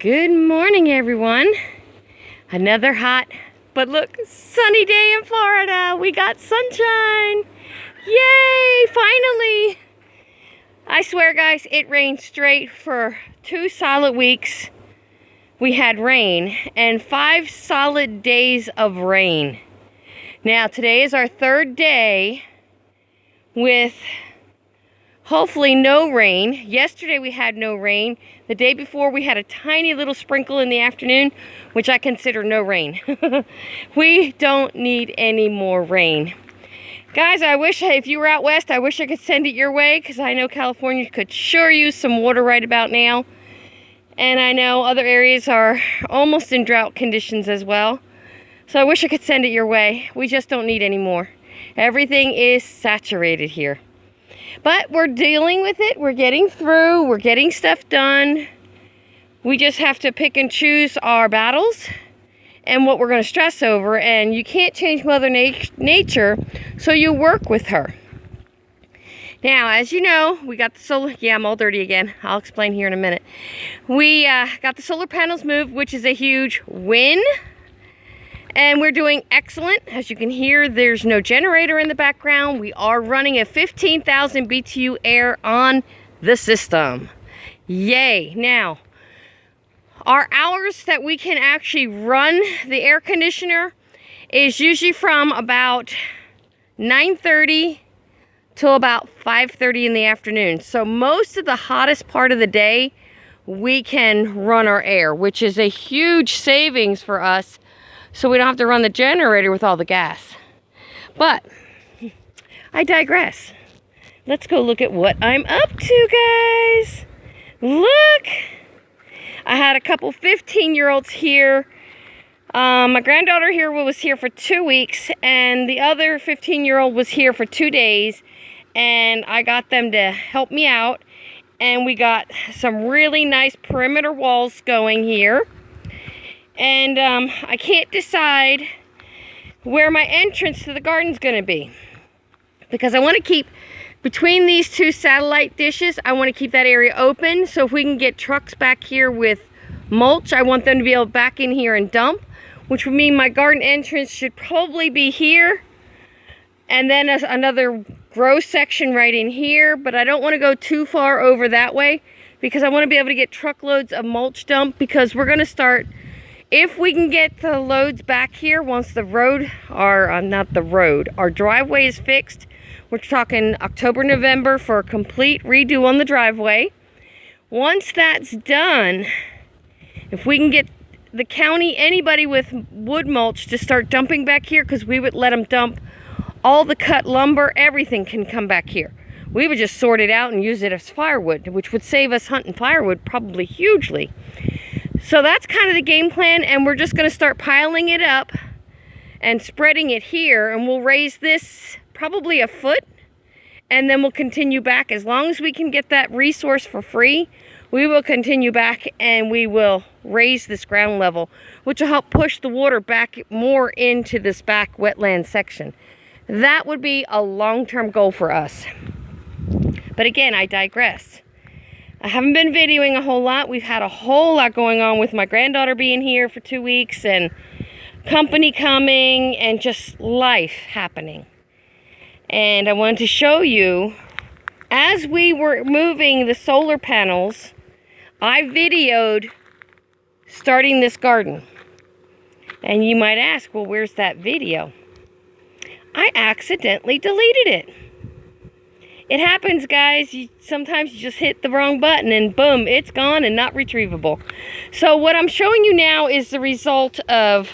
Good morning, everyone. Another hot, but look, sunny day in Florida. We got sunshine. Yay, finally. I swear, guys, it rained straight for 2 solid weeks. We had rain and 5 solid days of rain. Now, today is our 3rd day with hopefully no rain. Yesterday we had no rain. The day before we had a tiny little sprinkle in the afternoon, which I consider no rain. We don't need any more rain. Guys, I wish, if you were out west, I wish I could send it your way, because I know California could sure use some water right about now. And I know other areas are almost in drought conditions as well. So I wish I could send it your way. We just don't need any more. Everything is saturated here. But we're dealing with it. We're getting through. We're getting stuff done. We just have to pick and choose our battles and what we're going to stress over. And you can't change Mother Nature, so you work with her. Now, as you know, we got the solar... Yeah, I'm all dirty again. I'll explain here in a minute. We got the solar panels moved, which is a huge win. And we're doing excellent. As you can hear, there's no generator in the background. We are running a 15,000 BTU air on the system. Yay. Now, our hours that we can actually run the air conditioner is usually from about 9:30 till about 5:30 in the afternoon. So most of the hottest part of the day, we can run our air, which is a huge savings for us. So we don't have to run the generator with all the gas. But I digress. Let's go look at what I'm up to, guys. Look. I had a couple 15-year-olds here. My granddaughter here was here for 2 weeks, and the other 15-year-old was here for 2 days. And I got them to help me out. And we got some really nice perimeter walls going here. And I can't decide where my entrance to the garden's going to be, because I want to keep between these 2 satellite dishes. I want to keep that area open, so if we can get trucks back here with mulch, I want them to be able to back in here and dump, which would mean my garden entrance should probably be here, and then another grow section right in here. But I don't want to go too far over that way, because I want to be able to get truckloads of mulch dumped, because we're going to start... If we can get the loads back here once the road, our driveway is fixed, we're talking October, November for a complete redo on the driveway. Once that's done, if we can get the county, anybody with wood mulch to start dumping back here, because we would let them dump all the cut lumber, everything can come back here. We would just sort it out and use it as firewood, which would save us hunting firewood probably hugely. So that's kind of the game plan, and we're just going to start piling it up and spreading it here, and we'll raise this probably a foot, and then we'll continue back. As long as we can get that resource for free, we will continue back, and we will raise this ground level, which will help push the water back more into this back wetland section. That would be a long-term goal for us. But again, I digress. I haven't been videoing a whole lot. We've had a whole lot going on with my granddaughter being here for 2 weeks, and company coming, and just life happening. And I wanted to show you, as we were moving the solar panels, I videoed starting this garden. And you might ask, well, where's that video? I accidentally deleted it. It happens, guys. Sometimes you just hit the wrong button and boom, it's gone and not retrievable. So what I'm showing you now is the result of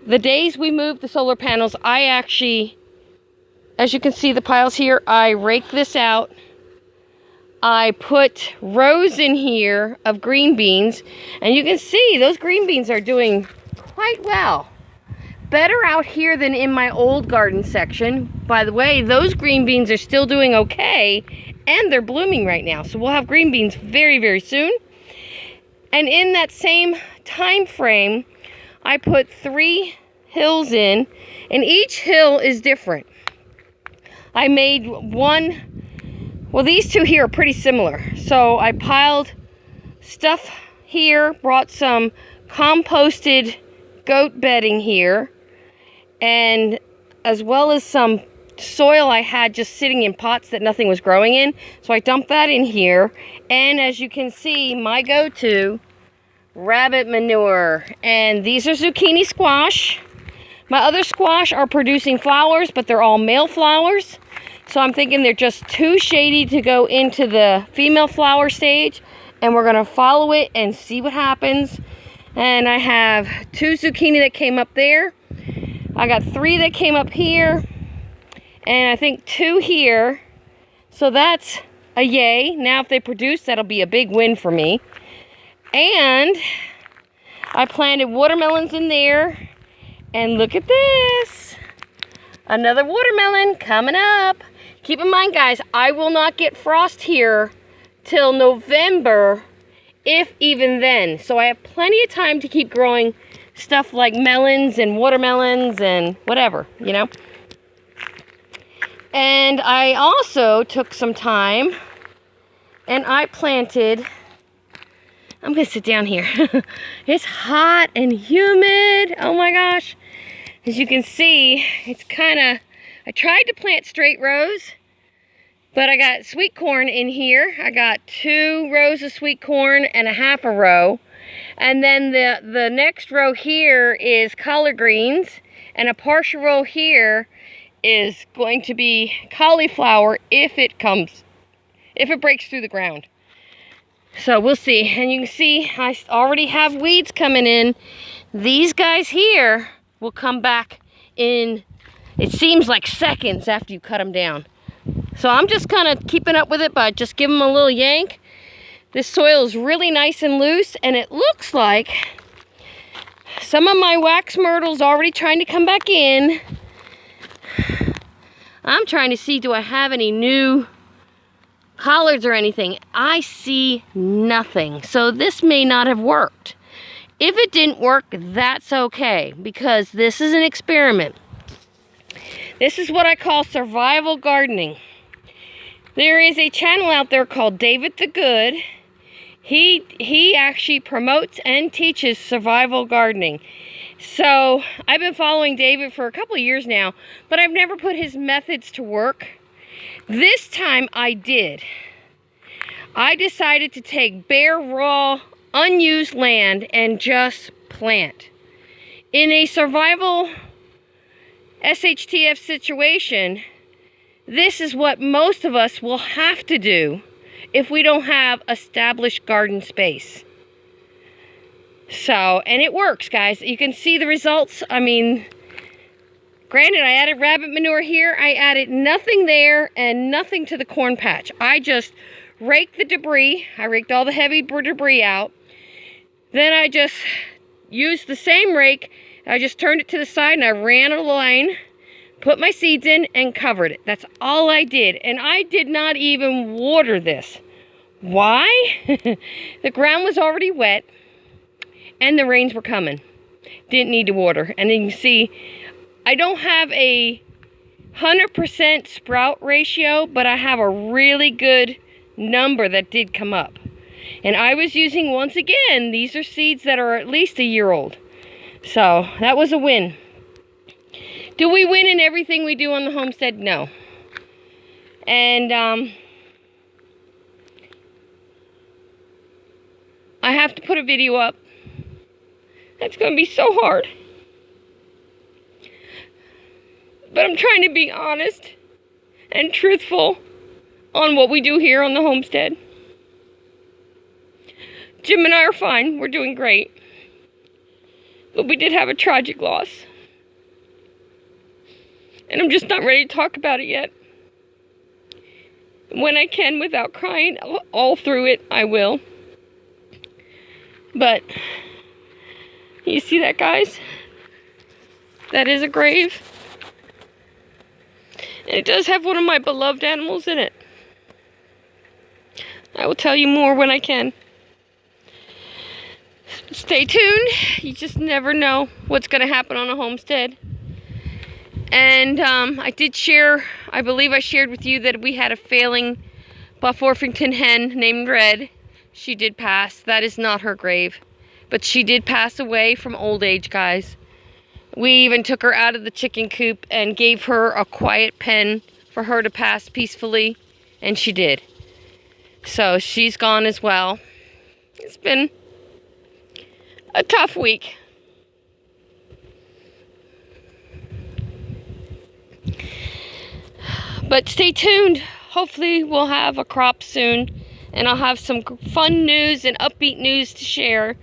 the days we moved the solar panels. I actually, as you can see the piles here, I raked this out. I put rows in here of green beans, and you can see those green beans are doing quite well. Better out here than in my old garden section. By the way, those green beans are still doing okay, and they're blooming right now. So we'll have green beans very, very soon. And in that same time frame, I put 3 hills in, and each hill is different. I made one, well, these 2 here are pretty similar. So I piled stuff here, brought some composted goat bedding here, and as well as some soil I had just sitting in pots that nothing was growing in. So I dumped that in here, and as you can see, my go-to rabbit manure. And these are zucchini squash. My other squash are producing flowers, but they're all male flowers. So I'm thinking they're just too shady to go into the female flower stage. And we're gonna follow it and see what happens. And I have 2 zucchini that came up there. I got 3 that came up here. And I think 2 here. So that's a yay. Now if they produce, that'll be a big win for me. And I planted watermelons in there. And look at this. Another watermelon coming up. Keep in mind, guys, I will not get frost here till November, if even then. So I have plenty of time to keep growing stuff like melons and watermelons and whatever, you know. And I also took some time and I planted, I'm gonna sit down here. It's hot and humid, oh my gosh. As you can see, it's kinda, I tried to plant straight rows, but I got sweet corn in here. I got 2 rows of sweet corn and a half a row. And then the next row here is collard greens, and a partial row here is going to be cauliflower if it breaks through the ground. So we'll see. And you can see I already have weeds coming in. These guys here will come back in, it seems like seconds after you cut them down. So I'm just kind of keeping up with it by just giving them a little yank. This soil is really nice and loose, and it looks like some of my wax myrtle's already trying to come back in. I'm trying to see, do I have any new collards or anything? I see nothing. So this may not have worked. If it didn't work, that's okay, because this is an experiment. This is what I call survival gardening. There is a channel out there called David the Good. He actually promotes and teaches survival gardening. So I've been following David for a couple of years now, but I've never put his methods to work. This time I did. I decided to take bare, raw, unused land and just plant. In a survival SHTF situation, this is what most of us will have to do if we don't have established garden space. So, and it works, guys. You can see the results. I mean, granted, I added rabbit manure here. I added nothing there and nothing to the corn patch. I just raked the debris. I raked all the heavy debris out. Then I just used the same rake. I just turned it to the side and I ran a line, put my seeds in, and covered it. That's all I did. And I did not even water this. Why? The ground was already wet and the rains were coming. Didn't need to water. And then you can see, I don't have a 100% sprout ratio, but I have a really good number that did come up. And I was using, once again, these are seeds that are at least a year old. So that was a win. Do we win in everything we do on the homestead? No. And I have to put a video up. That's going to be so hard. But I'm trying to be honest and truthful on what we do here on the homestead. Jim and I are fine. We're doing great. But we did have a tragic loss. And I'm just not ready to talk about it yet. When I can, without crying all through it, I will. But, you see that, guys? That is a grave. And it does have one of my beloved animals in it. I will tell you more when I can. Stay tuned. You just never know what's going to happen on a homestead. And I did share, I believe I shared with you that we had a failing Buff Orpington hen named Red. she did pass. That is not her grave. But she did pass away from old age, guys. We even took her out of the chicken coop and gave her a quiet pen for her to pass peacefully, and she did. So she's gone as well. It's been a tough week. But stay tuned. Hopefully we'll have a crop soon, and I'll have some fun news and upbeat news to share.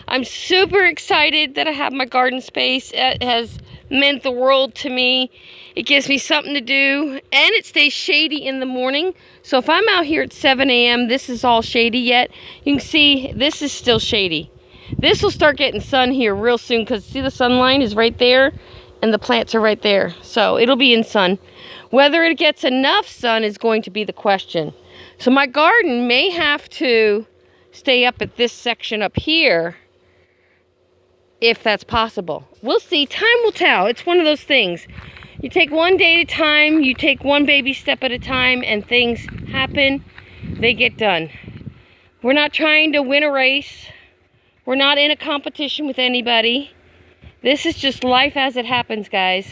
I'm super excited that I have my garden space. It has meant the world to me. It gives me something to do, and it stays shady in the morning. So if I'm out here at 7 a.m., this is all shady yet. You can see this is still shady. This will start getting sun here real soon, because see the sun line is right there and the plants are right there. So it'll be in sun. Whether it gets enough sun is going to be the question. So my garden may have to stay up at this section up here, if that's possible. We'll see. Time will tell. It's one of those things. You take one day at a time, you take one baby step at a time, and things happen. They get done. We're not trying to win a race. We're not in a competition with anybody. This is just life as it happens, guys.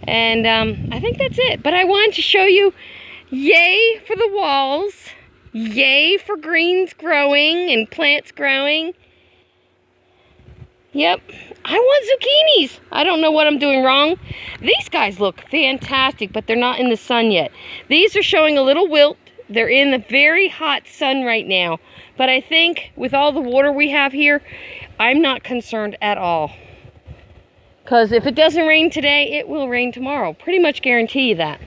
And I think that's it. But I wanted to show you, yay for the walls. Yay for greens growing and plants growing. Yep, I want zucchinis. I don't know what I'm doing wrong. These guys look fantastic, but they're not in the sun yet. These are showing a little wilt. They're in the very hot sun right now. But I think with all the water we have here, I'm not concerned at all. Because if it doesn't rain today, it will rain tomorrow. Pretty much guarantee you that.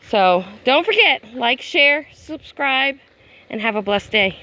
So don't forget, like, share, subscribe, and have a blessed day.